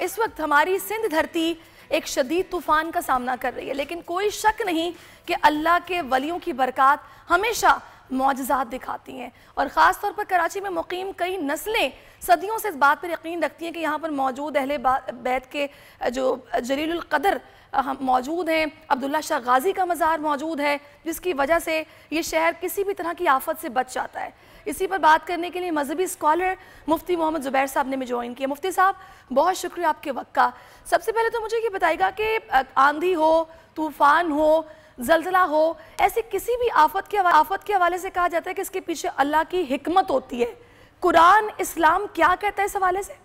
इस वक्त हमारी सिंध धरती एक शदीद तूफ़ान का सामना कर रही है, लेकिन कोई शक नहीं कि अल्लाह के वलियों की बरक़ात हमेशा मौजज़ात दिखाती हैं। और ख़ास तौर पर कराची में मुक़ीम कई नस्लें सदियों से इस बात पर यकीन रखती हैं कि यहाँ पर मौजूद अहले बैत के जो जलीलुल क़दर मौजूद हैं, अब्दुल्ला शाह गाज़ी का मज़ार मौजूद है, जिसकी वजह से ये शहर किसी भी तरह की आफत से बच जाता है। इसी पर बात करने के लिए मजहबी स्कॉलर मुफ्ती मोहम्मद ज़ुबैर साहब ने भी ज्वाइन किया। मुफ्ती साहब, बहुत शुक्रिया आपके वक्त का। सबसे पहले तो मुझे ये बताइएगा कि आंधी हो, तूफ़ान हो, ज़लज़ला हो, ऐसी किसी भी आफत के हवाले से कहा जाता है कि इसके पीछे अल्लाह की हिकमत होती है। कुरान इस्लाम क्या कहता है इस हवाले से?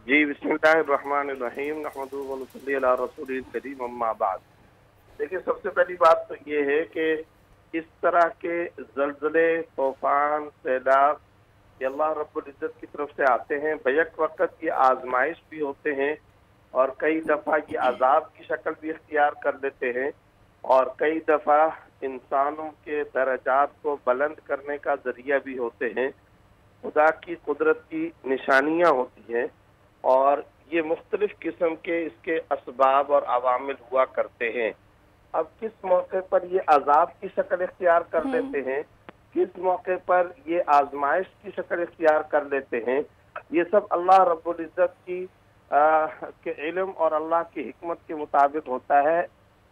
जी, बिस्मिल्लाहिर्रहमानिर्रहीम, नहमदुहु व नसल्ली अला रसूलिल करीम, अम्मा बाद। देखिए, सबसे पहली बात तो ये है कि इस तरह के ज़लज़ले, तूफ़ान, सैलाब ये अल्लाह रब्बुल इज़्ज़त की तरफ से आते हैं। बैक वक़्त ये आजमाइश भी होते हैं और कई दफ़ा ये अज़ाब की शक्ल भी इख्तियार कर लेते हैं और कई दफ़ा इंसानों के दर्जात को बुलंद करने का ज़रिया भी होते हैं। खुदा की कुदरत की निशानियाँ होती हैं और ये मुख्तलिफ किस्म के इसके असबाब और अवामिल हुआ करते हैं। अब किस मौके पर ये अजाब की शक्ल इख्तियार कर लेते हैं, किस मौके पर ये आजमाइश की शक्ल इख्तियार कर लेते हैं, ये सब अल्लाह रब्बुल इज़्ज़त की के इल्म और अल्लाह की हिकमत के मुताबिक होता है।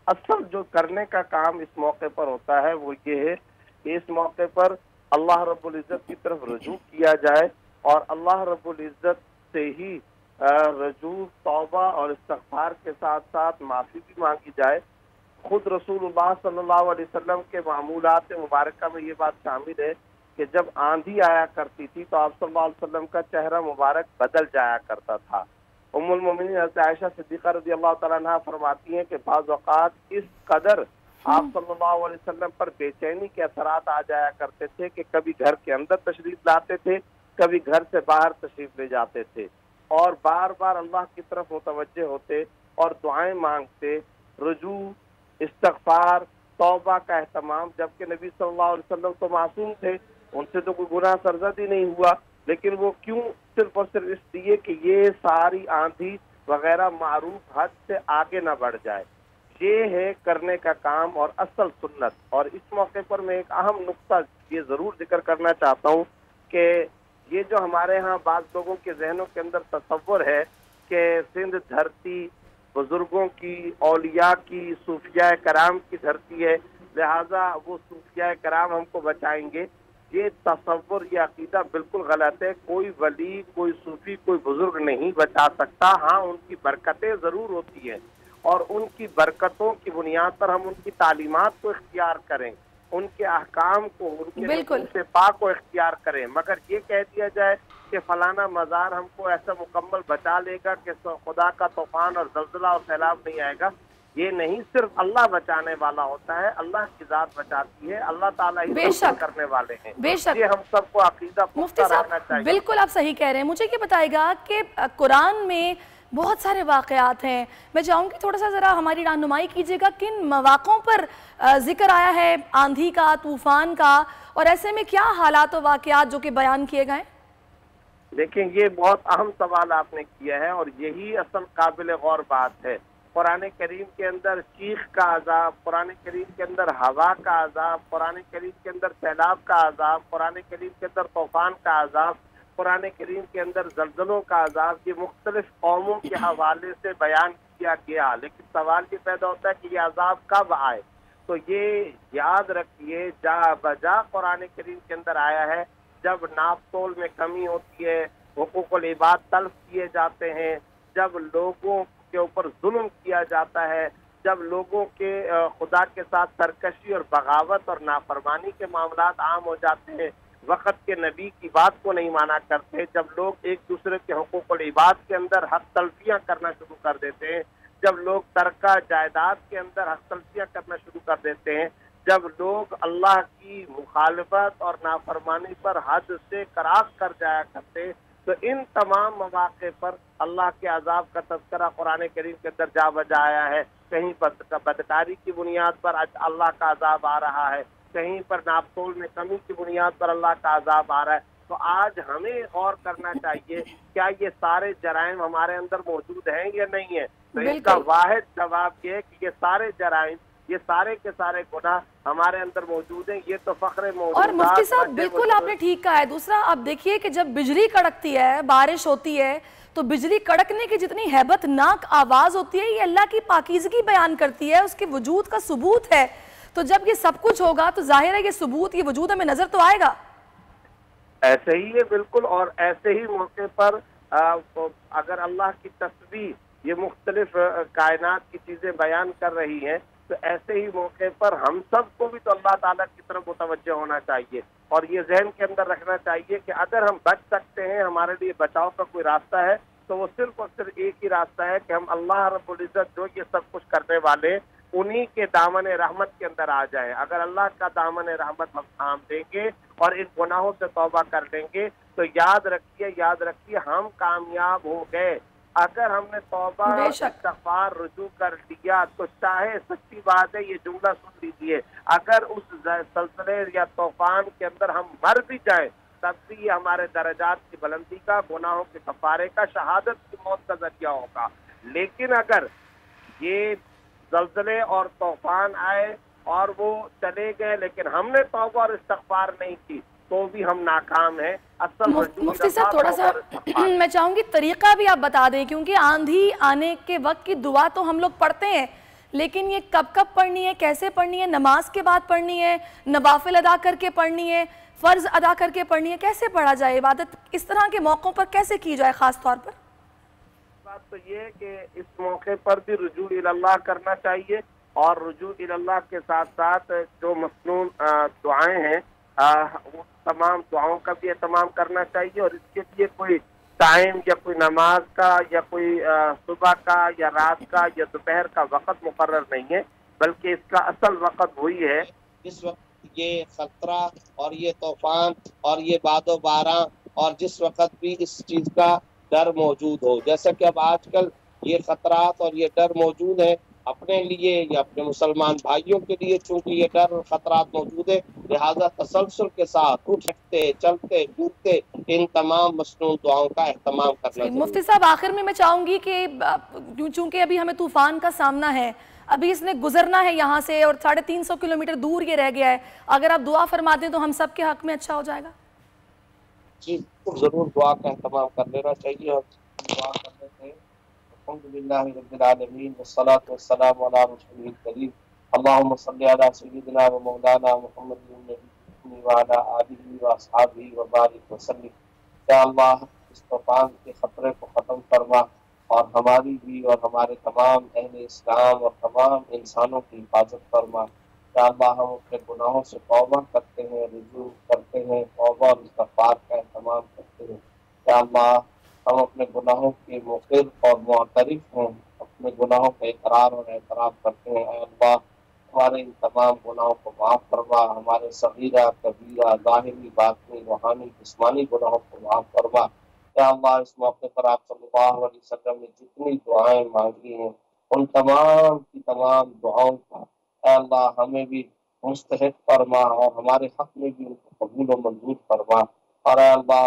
असल जो करने का काम इस मौके पर होता है वो ये है कि इस मौके पर अल्लाह रब्बुल इज़्ज़त की तरफ रुजू किया जाए और अल्लाह रब्बुल इज़्ज़त से ही रजू, तौबा और इस्तिग़फ़ार के साथ साथ माफ़ी भी मांगी जाए। खुद रसूलुल्लाह सल्लल्लाहु अलैहि वसल्लम के मामूलात मुबारका में ये बात शामिल है कि जब आंधी आया करती थी तो आप सल्लल्लाहु अलैहि वसल्लम का चेहरा मुबारक बदल जाया करता था। उम्मुल मोमिनीन हज़रत आयशा सिद्दीक़ा रज़ियल्लाहु तआला अन्हा फरमाती हैं कि बाज़ औक़ात इस कदर आप सल्लल्लाहु अलैहि वसल्लम पर बेचैनी के असरात आ जाया करते थे कि कभी घर के अंदर तशरीफ लाते थे, कभी घर से बाहर तशरीफ ले जाते थे और बार बार अल्लाह की तरफ मुतवज्जे होते और दुआएं मांगते, रुजू, इस्तिग़फ़ार, तौबा का एहतमाम। जबकि नबी सल्लल्लाहु अलैहि वसल्लम तो मासूम थे, उनसे तो कोई गुनाह सरज़द ही नहीं हुआ, लेकिन वो क्यों? सिर्फ और सिर्फ इसलिए कि ये सारी आंधी वगैरह मारूफ हद से आगे ना बढ़ जाए। ये है करने का काम और असल सुन्नत। और इस मौके पर मैं एक अहम नुक्ता ये ज़रूर जिक्र करना चाहता हूँ कि ये जो हमारे यहाँ बाज़ लोगों के जहनों के अंदर तसव्वुर है कि सिंध धरती बुजुर्गों की, औलिया की, सूफिया कराम की धरती है, लिहाजा वो सूफिया कराम हमको बचाएंगे, ये तसव्वुर, ये अकीदा बिल्कुल गलत है। कोई वली, कोई सूफी, कोई बुजुर्ग नहीं बचा सकता। हाँ, उनकी बरकतें ज़रूर होती हैं और उनकी बरकतों की बुनियाद पर हम उनकी तालीमात को इख्तियार करें, उनके अहकाम को, उनके पाक को इख्तियार करें। मगर ये कह दिया जाए कि फलाना मज़ार हमको ऐसा मुकम्मल बचा लेगा कि खुदा का तूफान और ज़लज़ला और सैलाब नहीं आएगा, ये नहीं। सिर्फ अल्लाह बचाने वाला होता है, अल्लाह की ज़ात बचाती है, अल्लाह ताला ही बेशक करने वाले हैं। बेशक ये हम सबको अकीदा पुख्ता रखना चाहिए। बिल्कुल आप सही कह रहे हैं। मुझे ये बताएगा कि कुरान में बहुत सारे वाक़यात हैं, मैं चाहूँगी थोड़ा सा ज़रा हमारी रहनुमाई कीजिएगा, किन मौक़ों पर जिक्र आया है आंधी का, तूफ़ान का, और ऐसे में क्या हालात और वाक़यात जो कि बयान किए गए? देखिए, ये बहुत अहम सवाल आपने किया है और यही असल काबिल गौर बात है। कुरान करीम के अंदर चीख का अजाब, कुरान करीम के अंदर हवा का अजाब, कुरान करीम के अंदर सैलाब का अजाब, कुरान करीम के अंदर तूफ़ान का अजाब, कुरान करीम के अंदर ज़लज़लों का अजाब, ये मुख्तलिफ कौमों के हवाले से बयान किया गया। लेकिन सवाल ये पैदा होता है कि ये अजाब कब आए। तो ये याद रखिए, जा बजा कुरान करीम के अंदर आया है जब नाप तोल में कमी होती है, हुकूकुल इबाद तल्फ किए जाते हैं, जब लोगों के ऊपर जुल्म किया जाता है, जब लोगों के खुदा के साथ सरकशी और बगावत और नाफरमानी के मामलात आम हो जाते हैं, वक़्त के नबी की बात को नहीं माना करते, जब लोग एक दूसरे के हुकूकुल इबाद के अंदर हक तलफियाँ करना शुरू कर देते हैं, जब लोग तरका जायदाद के अंदर हक तलफियाँ करना शुरू कर देते हैं, जब लोग अल्लाह की मुखालफत और नाफरमानी पर हद से करास कर जाया करते, तो इन तमाम मौक़े पर अल्लाह के अजाब का तज़किरा कुरान करीम के अंदर जा बजा आया है। कहीं बदकारी की बुनियाद पर अल्लाह का अजाब आ रहा है, कहीं पर नापतोल में कमी की बुनियाद पर अल्लाह का अजाब आ रहा है। تو آج ہمیں غور کرنا چاہیے کیا یہ سارے جرائم ہمارے اندر موجود ہیں یا نہیں ہیں. تو اس کا واحد جواب یہ ہے کہ یہ سارے جرائم، یہ سارے کے سارے گناہ ہمارے اندر موجود ہیں. یہ تو فخر موجودات. اور مفتی صاحب بالکل آپ نے ٹھیک کہا ہے. دوسرا آپ دیکھیے کہ جب بجلی کڑکتی ہے، بارش ہوتی ہے، تو بجلی کڑکنے کی جتنی ہیبت ناک آواز ہوتی ہے یہ اللہ کی پاکیزگی بیان کرتی ہے، اس کے وجود کا ثبوت ہے. تو جب یہ سب کچھ ہوگا تو ظاہر ہے یہ ثبوت، یہ وجود ہمیں نظر تو آئے گا. ایسے ہی ہے بالکل. اور ایسے ہی موقع پر اگر اللہ کی تسبیح یہ مختلف کائنات کی چیزیں بیان کر رہی ہیں تو ایسے ہی موقع پر ہم سب کو بھی تو اللہ تعالیٰ کی طرف متوجہ ہونا چاہیے اور یہ ذہن کے اندر رکھنا چاہیے کہ اگر ہم بچ سکتے ہیں، ہمارے لیے بچاؤ کا کوئی راستہ ہے تو وہ صرف اور صرف ایک ہی راستہ ہے کہ ہم اللہ رب العزت جو یہ سب کچھ کرنے والے انہی کے دامن رحمت کے اندر آ جائیں. اگر اللہ کا دامن رحمت ہم تھام دیں گے اور ان گناہوں سے توبہ کر لیں گے تو یاد رکھیے ہم کامیاب ہو گئے. اگر ہم نے توبہ استغفار رجوع کر لیا تو چاہے سچی بات ہے یہ جملہ سن لیجیے، اگر اس سلسلے یا طوفان کے اندر ہم مر بھی جائیں تب بھی یہ ہمارے درجات کی بلندی کا، گناہوں کے کفارے کا، شہادت کی موت کا ذریعہ ہوگا. لیکن اگر یہ زلزلے اور طوفان آئے اور وہ چلے گئے لیکن ہم نے توبہ اور استغفار نہیں کی تو بھی ہم ناکام ہیں. مفتی صاحب تھوڑا سا میں چاہوں گی طریقہ بھی آپ بتا دیں، کیونکہ آندھی آنے کے وقت کی دعا تو ہم لوگ پڑھتے ہیں لیکن یہ کب پڑھنی ہے، کیسے پڑھنی ہے، نماز کے بعد پڑھنی ہے، نوافل ادا کر کے پڑھنی ہے، فرض ادا کر کے پڑھنی ہے، کیسے پڑھا جائے، عبادت اس طرح کے موقعوں پر کیسے کی جائے خاص طور پر؟ بات تو یہ ہے کہ اس موقع پر بھی رجوع اللہ کرنا چاہیے اور رجوع اللہ کے ساتھ ساتھ جو مسنون دعائیں ہیں وہ تمام دعاؤں کا بھی اہتمام کرنا چاہیے. اور اس کے لیے کوئی ٹائم یا کوئی نماز کا یا کوئی صبح کا یا رات کا یا دوپہر کا وقت مقرر نہیں ہے، بلکہ اس کا اصل وقت وہی ہے جس وقت یہ خطرہ اور یہ طوفان اور یہ باد و باران اور جس وقت بھی اس چیز کا ڈر موجود ہو. جیسا کہ اب آج کل یہ خطرات اور یہ ڈر موجود ہے اپنے لیے یا اپنے مسلمان بھائیوں کے لیے، چونکہ یہ ڈر اور خطرات موجود ہے لہذا تسلسل کے ساتھ اٹھتے چلتے پھرتے ان تمام مسنون دعاؤں کا اہتمام کرنا چاہیے. مفتی صاحب آخر میں چاہوں گی کہ چونکہ ابھی ہمیں طوفان کا سامنا ہے، ابھی اس نے گزرنا ہے یہاں سے اور 350 کلومیٹر دور یہ رہ گیا ہے، اگر آپ دعا فرما دیں تو ہم سب کے حق میں اچھا ہو جائے گا. جی ضرور دعا کا اہتمام کر لینا چاہیے اور دعا کر لیتے ہیں. الحمدللہ رب العالمین والصلاة والسلام علی رسول الکریم اللہم صلی علی سیدنا و مولانا محمد وعلی آلہ واصحابہ وبارک وسلم. یا اللہ اس طوفان کے خطرے کو ختم فرما اور ہماری بھی اور ہمارے تمام اہل اسلام اور تمام انسانوں کی حفاظت فرما. یا اللہ ہم اپنے گناہوں سے توبہ کرتے ہیں، رجوع کرتے ہیں، توبہ اور استغفار کا اہتمام کرتے ہیں. یا اللہ ہم اپنے گناہوں کے مقر اور معترف ہیں، اپنے گناہوں کا اقرار اور اعتراف کرتے ہیں. اے اللہ ہمارے ان تمام گناہوں کو معاف فرما، ہمارے صغیرہ کبیرہ ظاہری باطنی روحانی جسمانی گناہوں کو معاف فرما. یا اللہ اس موقع پر آپ صلی اللہ علیہ وسلم نے جتنی دعائیں مانگی ہیں ان تمام کی تمام دعاؤں کا اے اللہ ہمیں بھی مستحق فرما اور ہمارے حق میں بھی ان کو قبول و منظور فرما. اور اے اللہ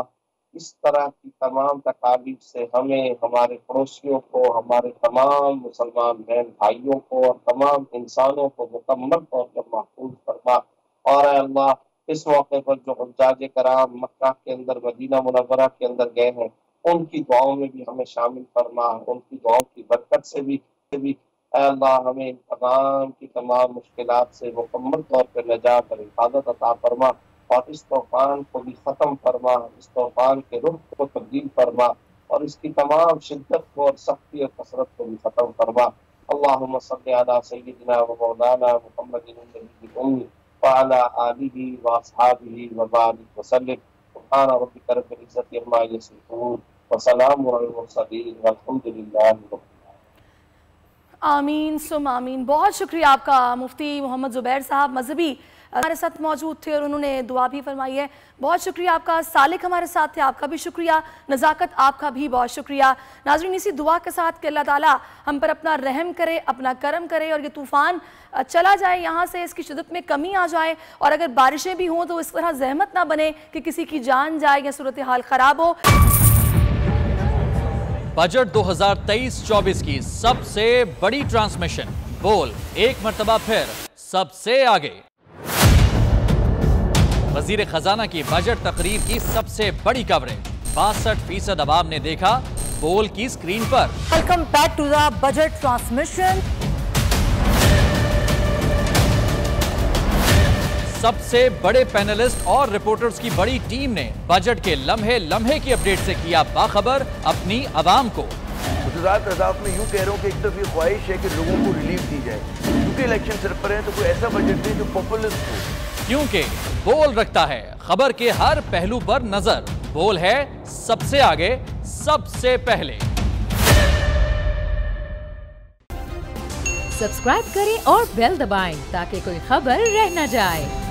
اس طرح کی تمام تکالیف سے ہمیں، ہمارے پڑوسیوں کو، ہمارے تمام مسلمان بہن بھائیوں کو اور تمام انسانوں کو مکمل طور پر محفوظ فرما. اور اے اللہ اس موقع پر جو حجاج کرام مکہ کے اندر مدینہ منورہ کے اندر گئے ہیں ان کی دعاؤں میں بھی ہمیں شامل فرما، ان کی دعاؤں کی برکت سے بھی اے اللہ ہمیں تمام کی تمام مشکلات سے مکمل طور پر نجات اور حفاظت عطا فرما اور اس طوفان کو بھی ختم فرما، اس طوفان کے رخ کو تبدیل فرما اور اس کی تمام شدت کو اور سختی اور کثرت کو بھی ختم فرما. اللہم صلی علی سیدنا و مولانا محمد النبی الامی وعلی آلہ واصحابہ وبارک وسلم. سبحان ربک رب العزت عما یصفون وسلام علی المرسلین والحمد للہ رب العالمین. آمین ثم آمین. بہت شکریہ آپ کا مفتی محمد زبیر صاحب. مذہبی हमारे साथ मौजूद थे और उन्होंने दुआ भी फरमाई है। बहुत शुक्रिया आपका। सालिक हमारे साथ थे, आपका भी शुक्रिया। नज़ाकत आपका भी बहुत शुक्रिया। नाज़रीन, इसी दुआ के साथ कि अल्लाह ताला हम पर अपना रहम करे, अपना करम करे और ये तूफ़ान चला जाए, यहाँ से इसकी शिद्दत में कमी आ जाए, और अगर बारिशें भी हों तो इस तरह जहमत ना बने कि किसी की जान जाए या सूरत हाल ख़राब हो। बजट 2023-24 की सबसे बड़ी ट्रांसमिशन, बोल एक मर्तबा फिर सबसे आगे। वजीर खजाना की बजट तकरीर की सबसे बड़ी कवरेज, 62% अवाम ने देखा बोल की स्क्रीन पर। Welcome back to the budget transmission. सबसे बड़े पैनलिस्ट और रिपोर्टर्स की बड़ी टीम ने बजट के लम्हे लम्हे की अपडेट से किया बाखबर अपनी आवाम को। गुजरात अदाफ में यूं कह रहा हूं कि एक तरफ ये ख्वाहिश है कि लोगों को रिलीफ दी जाए, क्योंकि इलेक्शन सिर पर है, तो कोई ऐसा बजट दे जो पॉपुलिस्ट हो। क्योंकि बोल रखता है खबर के हर पहलू पर नजर, बोल है सबसे आगे सबसे पहले। सब्सक्राइब करें और बेल दबाएं ताकि कोई खबर रह न जाए।